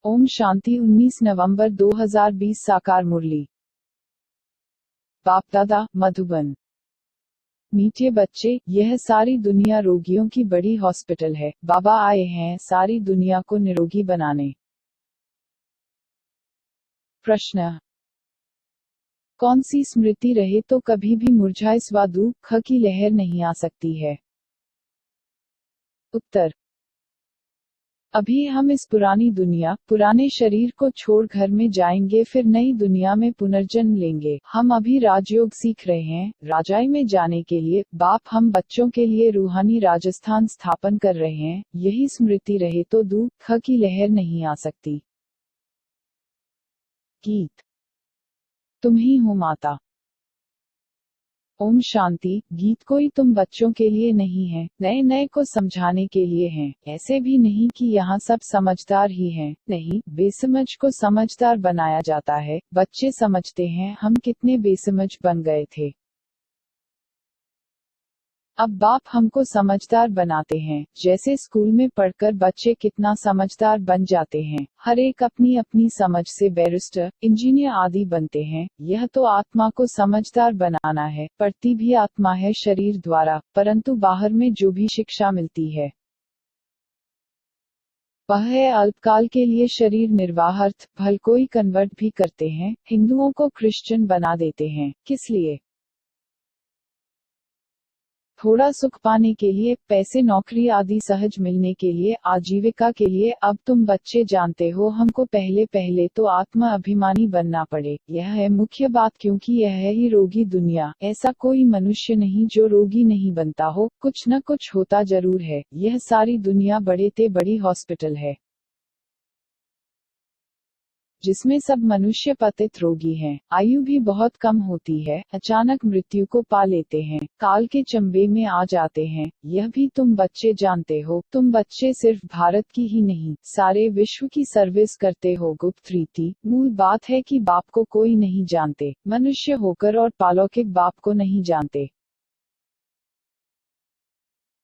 ओम शांति। 19 नवंबर 2020 साकार मुरली। बाप दादा मधुबन। मीठे बच्चे, यह सारी दुनिया रोगियों की बड़ी हॉस्पिटल है। बाबा आए हैं सारी दुनिया को निरोगी बनाने। प्रश्न: कौन सी स्मृति रहे तो कभी भी मुरझाए स्वा दुख की लहर नहीं आ सकती है? उत्तर: अभी हम इस पुरानी दुनिया, पुराने शरीर को छोड़ घर में जाएंगे, फिर नई दुनिया में पुनर्जन्म लेंगे। हम अभी राजयोग सीख रहे हैं, राजाई में जाने के लिए। बाप हम बच्चों के लिए रूहानी राजस्थान स्थापन कर रहे हैं। यही स्मृति रहे तो दुख की लहर नहीं आ सकती। गीत। तुम ही हो माता। ओम शांति। गीत कोई तुम बच्चों के लिए नहीं है, नए नए को समझाने के लिए हैं। ऐसे भी नहीं कि यहाँ सब समझदार ही हैं। नहीं, बेसमझ को समझदार बनाया जाता है। बच्चे समझते हैं हम कितने बेसमझ बन गए थे। अब बाप हमको समझदार बनाते हैं। जैसे स्कूल में पढ़कर बच्चे कितना समझदार बन जाते हैं। हर एक अपनी अपनी समझ से बैरिस्टर, इंजीनियर आदि बनते हैं। यह तो आत्मा को समझदार बनाना है। पढ़ती भी आत्मा है शरीर द्वारा, परंतु बाहर में जो भी शिक्षा मिलती है वह है अल्पकाल के लिए शरीर निर्वाहार्थ। भल कोई कन्वर्ट भी करते हैं, हिंदुओं को क्रिश्चियन बना देते हैं। किस लिए? थोड़ा सुख पाने के लिए, पैसे नौकरी आदि सहज मिलने के लिए, आजीविका के लिए। अब तुम बच्चे जानते हो हमको पहले पहले तो आत्मा अभिमानी बनना पड़े। यह है मुख्य बात, क्योंकि यह है ही रोगी दुनिया। ऐसा कोई मनुष्य नहीं जो रोगी नहीं बनता हो, कुछ न कुछ होता जरूर है। यह सारी दुनिया बड़े ते बड़ी हॉस्पिटल है जिसमें सब मनुष्य पतित रोगी हैं। आयु भी बहुत कम होती है, अचानक मृत्यु को पा लेते हैं, काल के चंबे में आ जाते हैं। यह भी तुम बच्चे जानते हो। तुम बच्चे सिर्फ भारत की ही नहीं, सारे विश्व की सर्विस करते हो। गुप्त रीति। मूल बात है कि बाप को कोई नहीं जानते, मनुष्य होकर और पालौकिक बाप को नहीं जानते,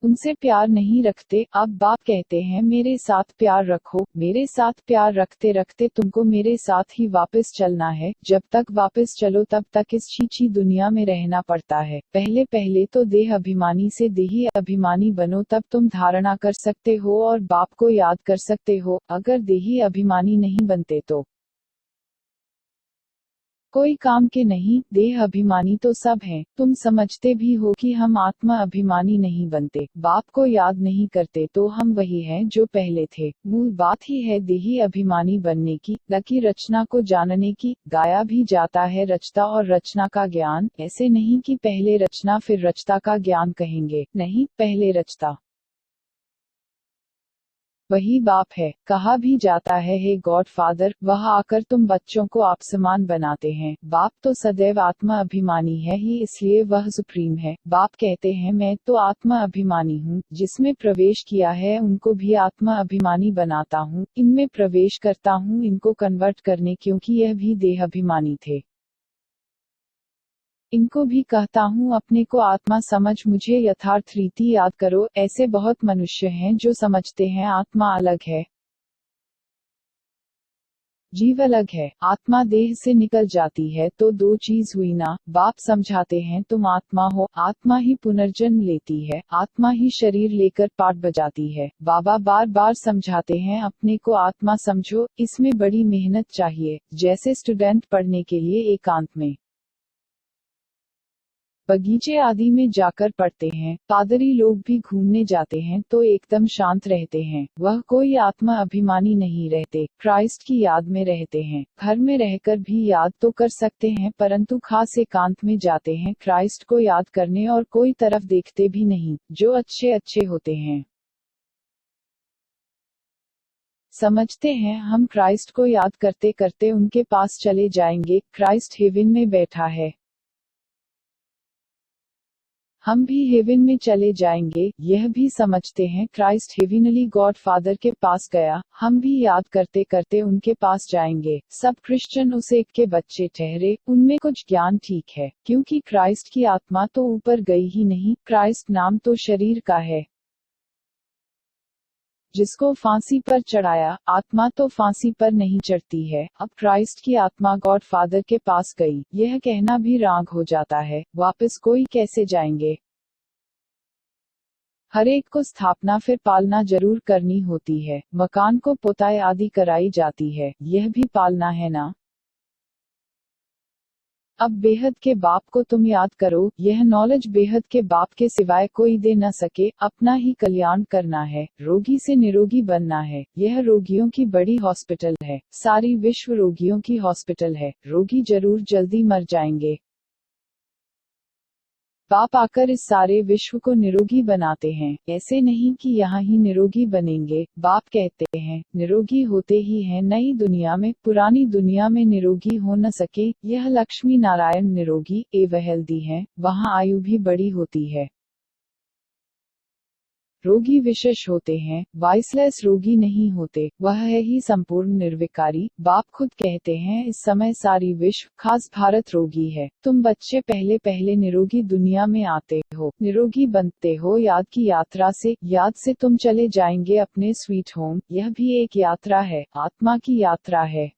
उनसे प्यार नहीं रखते। अब बाप कहते हैं मेरे साथ प्यार रखो। मेरे साथ प्यार रखते रखते तुमको मेरे साथ ही वापस चलना है। जब तक वापस चलो तब तक इस छीछी दुनिया में रहना पड़ता है। पहले पहले तो देह अभिमानी से देही अभिमानी बनो, तब तुम धारणा कर सकते हो और बाप को याद कर सकते हो। अगर देही अभिमानी नहीं बनते तो कोई काम के नहीं। देह अभिमानी तो सब हैं। तुम समझते भी हो कि हम आत्मा अभिमानी नहीं बनते, बाप को याद नहीं करते, तो हम वही हैं जो पहले थे। मूल बात ही है देही अभिमानी बनने की, न कि रचना को जानने की। गाया भी जाता है रचता और रचना का ज्ञान। ऐसे नहीं कि पहले रचना फिर रचता का ज्ञान कहेंगे, नहीं, पहले रचता वही बाप है। कहा भी जाता है हे गॉड फादर, वह आकर तुम बच्चों को आप समान बनाते हैं। बाप तो सदैव आत्मा अभिमानी है ही, इसलिए वह सुप्रीम है। बाप कहते हैं मैं तो आत्मा अभिमानी हूँ। जिसमें प्रवेश किया है उनको भी आत्मा अभिमानी बनाता हूँ। इनमें प्रवेश करता हूँ इनको कन्वर्ट करने, क्योंकि यह भी देह अभिमानी थे। इनको भी कहता हूँ अपने को आत्मा समझ, मुझे यथार्थ रीति याद करो। ऐसे बहुत मनुष्य हैं जो समझते हैं आत्मा अलग है, जीव अलग है। आत्मा देह से निकल जाती है तो दो चीज हुई ना। बाप समझाते हैं तुम आत्मा हो, आत्मा ही पुनर्जन्म लेती है, आत्मा ही शरीर लेकर पाठ बजाती है। बाबा बार बार समझाते हैं अपने को आत्मा समझो। इसमें बड़ी मेहनत चाहिए। जैसे स्टूडेंट पढ़ने के लिए एकांत में बगीचे आदि में जाकर पढ़ते हैं, पादरी लोग भी घूमने जाते हैं तो एकदम शांत रहते हैं। वह कोई आत्मा अभिमानी नहीं रहते, क्राइस्ट की याद में रहते हैं। घर में रहकर भी याद तो कर सकते हैं, परंतु खास एकांत में जाते हैं क्राइस्ट को याद करने, और कोई तरफ देखते भी नहीं। जो अच्छे अच्छे होते हैं समझते हैं हम क्राइस्ट को याद करते करते उनके पास चले जाएंगे, क्राइस्ट हेवन में बैठा है, हम भी हेवन में चले जाएंगे। यह भी समझते हैं क्राइस्ट हेविनली गॉड फादर के पास गया, हम भी याद करते करते उनके पास जाएंगे। सब क्रिश्चियन उस एक के बच्चे ठहरे, उनमें कुछ ज्ञान ठीक है, क्योंकि क्राइस्ट की आत्मा तो ऊपर गई ही नहीं। क्राइस्ट नाम तो शरीर का है। जिसको फांसी पर चढ़ाया, आत्मा तो फांसी पर नहीं चढ़ती है। अब क्राइस्ट की आत्मा गॉड फादर के पास गई, यह कहना भी राग हो जाता है। वापस कोई कैसे जाएंगे? हर एक को स्थापना फिर पालना जरूर करनी होती है। मकान को पोताई आदि कराई जाती है, यह भी पालना है ना। अब बेहद के बाप को तुम याद करो, यह नॉलेज बेहद के बाप के सिवाय कोई दे न सके। अपना ही कल्याण करना है, रोगी से निरोगी बनना है। यह रोगियों की बड़ी हॉस्पिटल है, सारी विश्व रोगियों की हॉस्पिटल है। रोगी जरूर जल्दी मर जाएंगे। बाप आकर इस सारे विश्व को निरोगी बनाते हैं, ऐसे नहीं कि यहाँ ही निरोगी बनेंगे। बाप कहते हैं निरोगी होते ही हैं नई दुनिया में, पुरानी दुनिया में निरोगी हो न सके। यह लक्ष्मी नारायण निरोगी एवं हेल्दी हैं, वहाँ आयु भी बड़ी होती है। रोगी विशेष होते हैं, वाइसलेस रोगी नहीं होते। वह है ही संपूर्ण निर्विकारी। बाप खुद कहते हैं इस समय सारी विश्व खास भारत रोगी है। तुम बच्चे पहले पहले निरोगी दुनिया में आते हो, निरोगी बनते हो याद की यात्रा से। याद से तुम चले जाएंगे अपने स्वीट होम। यह भी एक यात्रा है, आत्मा की यात्रा है।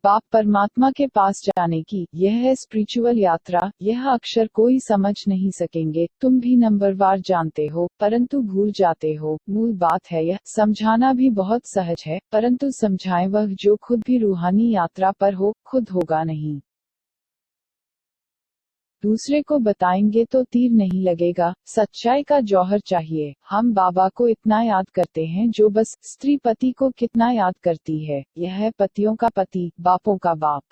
बाप परमात्मा के पास जाने की, यह है स्पिरिचुअल यात्रा। यह अक्षर कोई समझ नहीं सकेंगे, तुम भी नंबरवार जानते हो, परंतु भूल जाते हो। मूल बात है यह, समझाना भी बहुत सहज है, परंतु समझाएं वह जो खुद भी रूहानी यात्रा पर हो, खुद होगा नहीं। दूसरे को बताएंगे तो तीर नहीं लगेगा। सच्चाई का जौहर चाहिए। हम बाबा को इतना याद करते हैं जो बस स्त्री पति को कितना याद करती है। यह है पतियों का पति, बापों का बाप,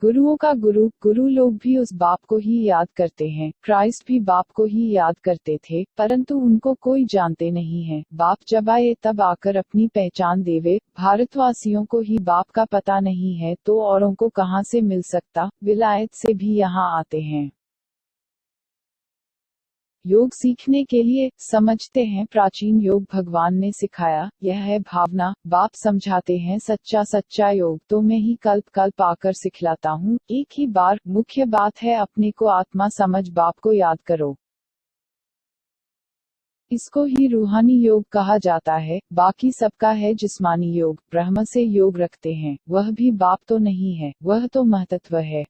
गुरुओं का गुरु। गुरु लोग भी उस बाप को ही याद करते हैं। क्राइस्ट भी बाप को ही याद करते थे, परंतु उनको कोई जानते नहीं है। बाप जब आए तब आकर अपनी पहचान देवे। भारतवासियों को ही बाप का पता नहीं है तो औरों को कहां से मिल सकता। विलायत से भी यहाँ आते हैं योग सीखने के लिए। समझते हैं प्राचीन योग भगवान ने सिखाया, यह है भावना। बाप समझाते हैं सच्चा सच्चा योग तो मैं ही कल्प कल्प आकर सिखलाता हूँ एक ही बार। मुख्य बात है अपने को आत्मा समझ बाप को याद करो। इसको ही रूहानी योग कहा जाता है। बाकी सबका है जिस्मानी योग। ब्रह्म से योग रखते हैं, वह भी बाप तो नहीं है, वह तो महतत्व है।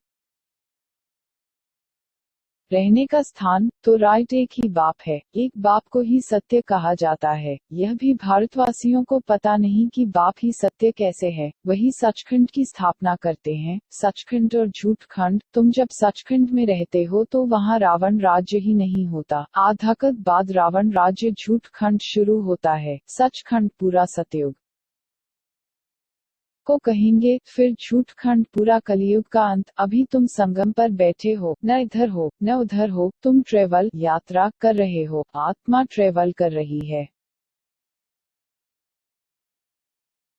रहने का स्थान तो राइट एक ही बाप है, एक बाप को ही सत्य कहा जाता है। यह भी भारतवासियों को पता नहीं कि बाप ही सत्य कैसे है। वही सचखंड की स्थापना करते हैं। सचखंड और झूठ खंड। तुम जब सचखंड में रहते हो तो वहाँ रावण राज्य ही नहीं होता। आधाकत बाद रावण राज्य झूठ खंड शुरू होता है। सचखंड पूरा सतयुग को कहेंगे, फिर झूठ खंड पूरा कलयुग का अंत। अभी तुम संगम पर बैठे हो, न इधर हो न उधर हो, तुम ट्रेवल यात्रा कर रहे हो। आत्मा ट्रेवल कर रही है,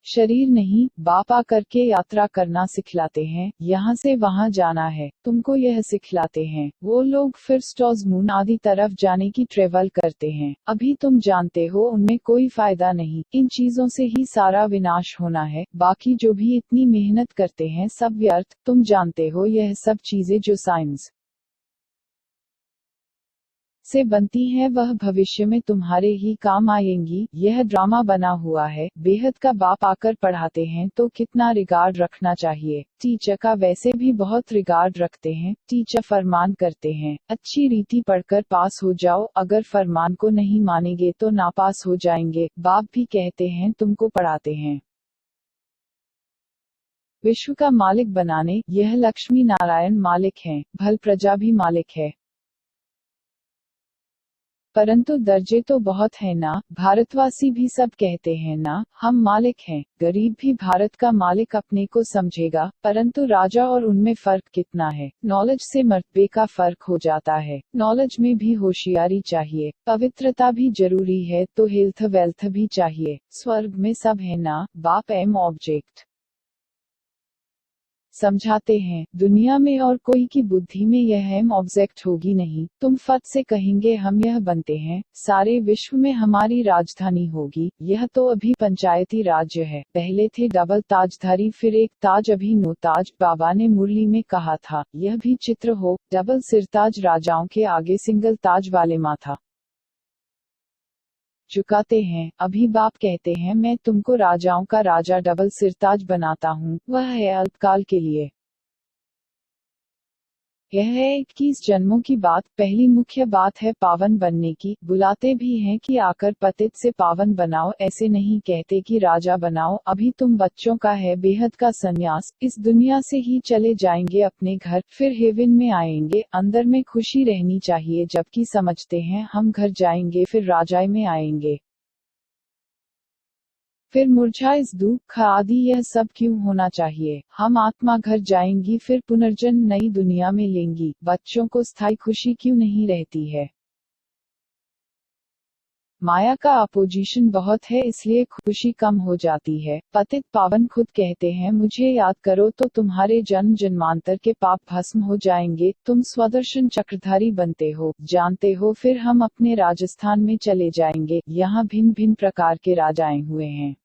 शरीर नहीं। बाप आकर के यात्रा करना सिखलाते हैं, यहाँ से वहाँ जाना है, तुमको यह सिखलाते हैं। वो लोग फिर स्टॉर्स मून आदि तरफ जाने की ट्रेवल करते हैं। अभी तुम जानते हो उनमें कोई फायदा नहीं। इन चीजों से ही सारा विनाश होना है। बाकी जो भी इतनी मेहनत करते हैं सब व्यर्थ। तुम जानते हो यह सब चीजें जो साइंस से बनती हैं वह भविष्य में तुम्हारे ही काम आएंगी। यह ड्रामा बना हुआ है। बेहद का बाप आकर पढ़ाते हैं तो कितना रिगार्ड रखना चाहिए। टीचर का वैसे भी बहुत रिगार्ड रखते हैं। टीचर फरमान करते हैं अच्छी रीति पढ़कर पास हो जाओ, अगर फरमान को नहीं मानेंगे तो नापास हो जाएंगे। बाप भी कहते हैं तुमको पढ़ाते हैं विश्व का मालिक बनाने। यह लक्ष्मी नारायण मालिक हैं, भल प्रजा भी मालिक है, परंतु दर्जे तो बहुत है ना। भारतवासी भी सब कहते हैं ना हम मालिक हैं। गरीब भी भारत का मालिक अपने को समझेगा, परंतु राजा और उनमें फर्क कितना है। नॉलेज से मर्तबे का फर्क हो जाता है। नॉलेज में भी होशियारी चाहिए, पवित्रता भी जरूरी है, तो हेल्थ वेल्थ भी चाहिए। स्वर्ग में सब है ना। बाप एम ऑब्जेक्ट समझाते हैं दुनिया में और कोई की बुद्धि में यह एम ऑब्जेक्ट होगी नहीं। तुम फट से कहेंगे हम यह बनते हैं, सारे विश्व में हमारी राजधानी होगी। यह तो अभी पंचायती राज्य है। पहले थे डबल ताजधारी, फिर एक ताज, अभी नो ताज। बाबा ने मुरली में कहा था यह भी चित्र हो, डबल सिरताज राजाओं के आगे सिंगल ताज वाले माथा। चुकाते हैं। अभी बाप कहते हैं मैं तुमको राजाओं का राजा डबल सिरताज बनाता हूँ, वह है अल्पकाल के लिए। यह है 21 जन्मों की बात। पहली मुख्य बात है पावन बनने की। बुलाते भी हैं कि आकर पतित से पावन बनाओ, ऐसे नहीं कहते कि राजा बनाओ। अभी तुम बच्चों का है बेहद का संन्यास, इस दुनिया से ही चले जाएंगे अपने घर, फिर हेवन में आएंगे। अंदर में खुशी रहनी चाहिए, जबकि समझते हैं हम घर जाएंगे फिर राजाई में आएंगे, फिर मुरझा इस दुख आदि यह सब क्यों होना चाहिए। हम आत्मा घर जाएंगी फिर पुनर्जन्म नई दुनिया में लेंगी। बच्चों को स्थायी खुशी क्यों नहीं रहती है। माया का अपोजिशन बहुत है, इसलिए खुशी कम हो जाती है। पतित पावन खुद कहते हैं मुझे याद करो तो तुम्हारे जन्म जन्मांतर के पाप भस्म हो जाएंगे, तुम स्वदर्शन चक्रधारी बनते हो, जानते हो। फिर हम अपने राजस्थान में चले जाएंगे, यहाँ भिन्न भिन्न प्रकार के राजाएं हुए हैं।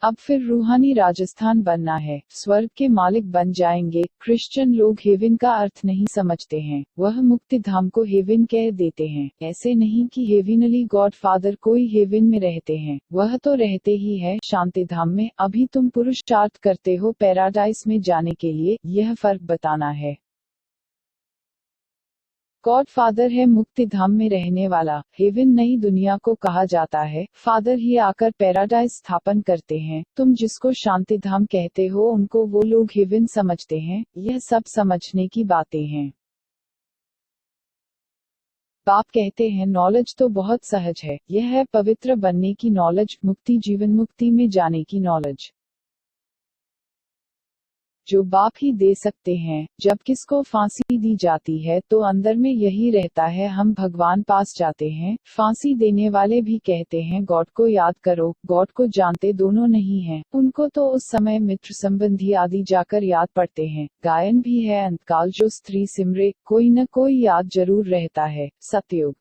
अब फिर रूहानी राजस्थान बनना है, स्वर्ग के मालिक बन जाएंगे। क्रिश्चियन लोग हेवन का अर्थ नहीं समझते हैं, वह मुक्ति धाम को हेवन कह देते हैं। ऐसे नहीं कि हेविनली गॉड फादर कोई हेवन में रहते हैं, वह तो रहते ही है शांति धाम में। अभी तुम पुरुषार्थ करते हो पैराडाइस में जाने के लिए, यह फर्क बताना है। गॉड फादर है मुक्ति धाम में रहने वाला, हेवन नई दुनिया को कहा जाता है। फादर ही आकर पैराडाइज स्थापन करते हैं। तुम जिसको शांति धाम कहते हो उनको वो लोग हेवन समझते हैं। यह सब समझने की बातें हैं। बाप कहते हैं नॉलेज तो बहुत सहज है, यह है पवित्र बनने की नॉलेज, मुक्ति जीवन मुक्ति में जाने की नॉलेज, जो बाप ही दे सकते हैं। जब किसको फांसी दी जाती है तो अंदर में यही रहता है हम भगवान पास जाते हैं। फांसी देने वाले भी कहते हैं गॉड को याद करो, गॉड को जानते दोनों नहीं हैं, उनको तो उस समय मित्र संबंधी आदि जाकर याद पड़ते हैं। गायन भी है अंतकाल जो स्त्री सिमरे, कोई न कोई याद जरूर रहता है। सतयुग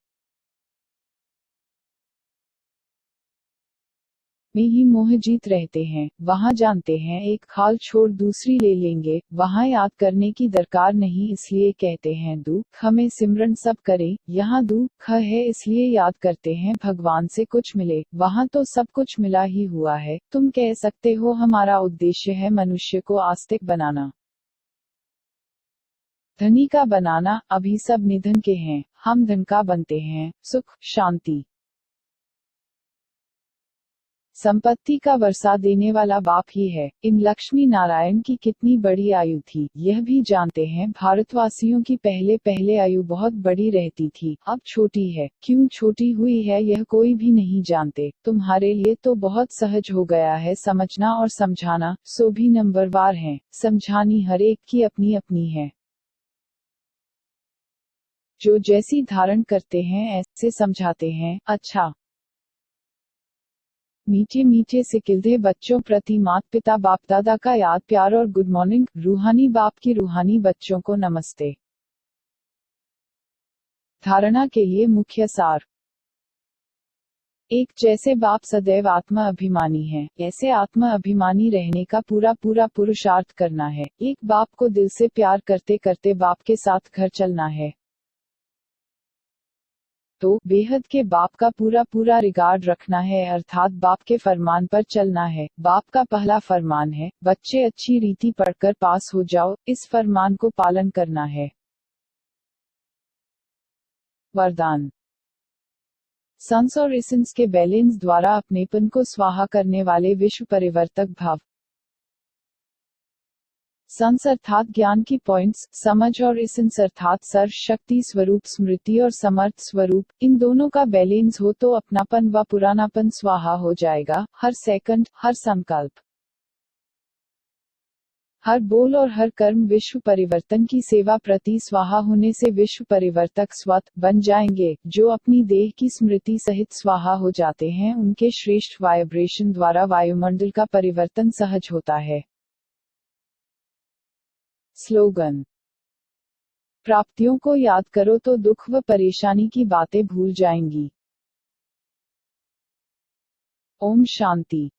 में ही मोह जीत रहते हैं, वहाँ जानते हैं एक खाल छोड़ दूसरी ले लेंगे, वहाँ याद करने की दरकार नहीं, इसलिए कहते हैं दुख हमें सिमरन सब करें। यहाँ दुख है इसलिए याद करते हैं भगवान से कुछ मिले, वहाँ तो सब कुछ मिला ही हुआ है। तुम कह सकते हो हमारा उद्देश्य है मनुष्य को आस्तिक बनाना, धनी का बनाना। अभी सब निधन के हैं, हम धन का बनते हैं, सुख शांति संपत्ति का वर्षा देने वाला बाप ही है। इन लक्ष्मी नारायण की कितनी बड़ी आयु थी, यह भी जानते हैं। भारतवासियों की पहले पहले आयु बहुत बड़ी रहती थी, अब छोटी है। क्यों छोटी हुई है यह कोई भी नहीं जानते। तुम्हारे लिए तो बहुत सहज हो गया है समझना और समझाना, सो भी नंबरवार हैं। समझानी हर एक की अपनी अपनी है, जो जैसी धारण करते हैं ऐसे समझाते हैं। अच्छा, मीठे मीठे से खिलते बच्चों प्रति माता पिता बाप दादा का याद प्यार और गुड मॉर्निंग। रूहानी बाप की रूहानी बच्चों को नमस्ते। धारणा के लिए मुख्य सार। एक, जैसे बाप सदैव आत्मा अभिमानी है, ऐसे आत्मा अभिमानी रहने का पूरा पूरा पुरुषार्थ करना है। एक, बाप को दिल से प्यार करते करते बाप के साथ घर चलना है। तो बेहद के बाप का पूरा पूरा रिगार्ड रखना है, अर्थात बाप के फरमान पर चलना है। बाप का पहला फरमान है बच्चे अच्छी रीति पढ़कर पास हो जाओ, इस फरमान को पालन करना है। वरदान। सन्स और एसेंस के बैलेंस द्वारा अपनेपन को स्वाहा करने वाले विश्व परिवर्तक भाव। सन्स अर्थात ज्ञान की पॉइंट्स, समझ, और एसेंस अर्थात सर्व शक्ति स्वरूप स्मृति और समर्थ स्वरूप। इन दोनों का बैलेंस हो तो अपनापन व पुरानापन स्वाहा हो जाएगा। हर सेकंड, हर संकल्प, हर बोल और हर कर्म विश्व परिवर्तन की सेवा प्रति स्वाहा होने से विश्व परिवर्तक स्वत बन जाएंगे। जो अपनी देह की स्मृति सहित स्वाहा हो जाते हैं उनके श्रेष्ठ वाइब्रेशन द्वारा वायुमंडल का परिवर्तन सहज होता है। स्लोगन। प्राप्तियों को याद करो तो दुख व परेशानी की बातें भूल जाएंगी। ओम शांति।